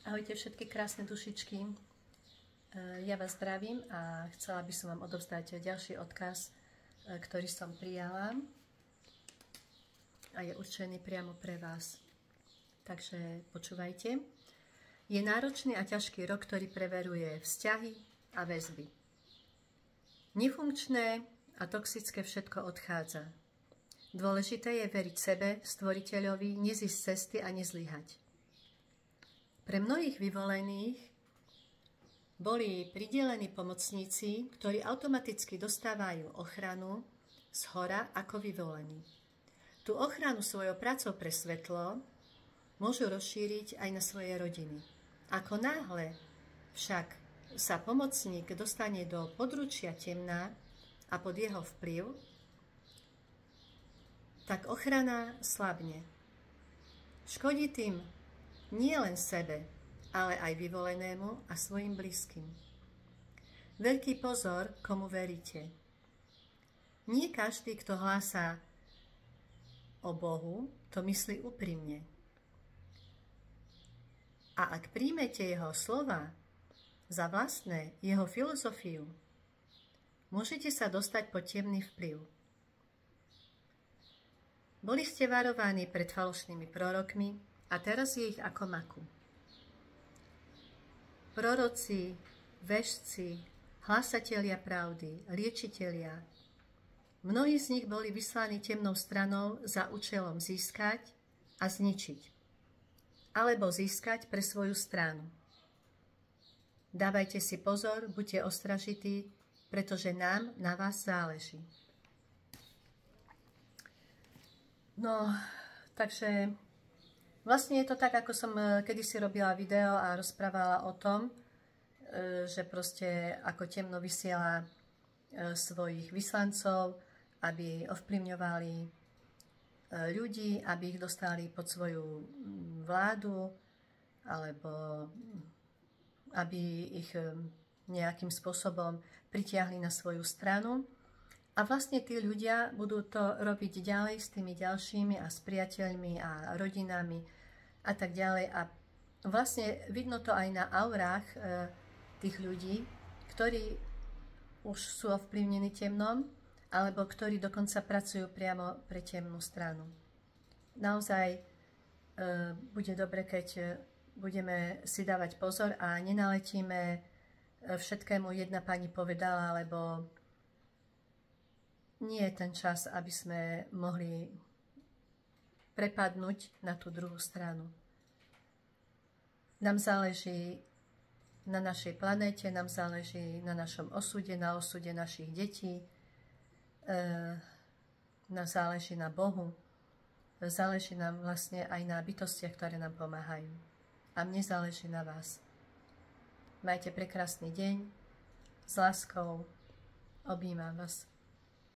Ahojte všetky krásne dušičky. Ja vás zdravím a chcela by som vám odovzdať ďalší odkaz, ktorý som prijala a je určený priamo pre vás. Takže počúvajte. Je náročný a ťažký rok, ktorý preveruje vzťahy a väzby. Nefunkčné a toxické všetko odchádza. Dôležité je veriť sebe, stvoriteľovi, nezísť cesty a nezlyhať. Pre mnohých vyvolených boli pridelení pomocníci, ktorí automaticky dostávajú ochranu zhora ako vyvolení. Tú ochranu svojou prácou pre svetlo môžu rozšíriť aj na svoje rodiny. Ako náhle však sa pomocník dostane do područia temna a pod jeho vplyv, tak ochrana slabne. Škodí tým nie len sebe, ale aj vyvolenému a svojim blízkym. Veľký pozor, komu veríte. Nie každý, kto hlásá o Bohu, to myslí úprimne. A ak príjmete jeho slova za vlastné, jeho filozofiu, môžete sa dostať pod temný vplyv. Boli ste varovaní pred falošnými prorokmi, a teraz je ich ako maku. Proroci, vešci, hlásatelia pravdy, liečitelia. Mnohí z nich boli vyslaní temnou stranou za účelom získať a zničiť. Alebo získať pre svoju stranu. Dávajte si pozor, buďte ostražití, pretože nám na vás záleží. No, takže vlastne je to tak, ako som kedysi robila video a rozprávala o tom, že proste ako temno vysiela svojich vyslancov, aby ovplyvňovali ľudí, aby ich dostali pod svoju vládu, alebo aby ich nejakým spôsobom pritiahli na svoju stranu. A vlastne tí ľudia budú to robiť ďalej s tými ďalšími a s priateľmi a rodinami a tak ďalej. A vlastne vidno to aj na aurách tých ľudí, ktorí už sú ovplyvnení temnom, alebo ktorí dokonca pracujú priamo pre temnú stranu. Naozaj bude dobre, keď budeme si dávať pozor a nenaletíme všetkému jedna pani povedala, lebo nie je ten čas, aby sme mohli prepadnúť na tú druhú stranu. Nám záleží na našej planéte, nám záleží na našom osude, na osude našich detí, nám záleží na Bohu, záleží nám vlastne aj na bytostiach, ktoré nám pomáhajú. A mne záleží na vás. Majte prekrásny deň, s láskou, objímam vás.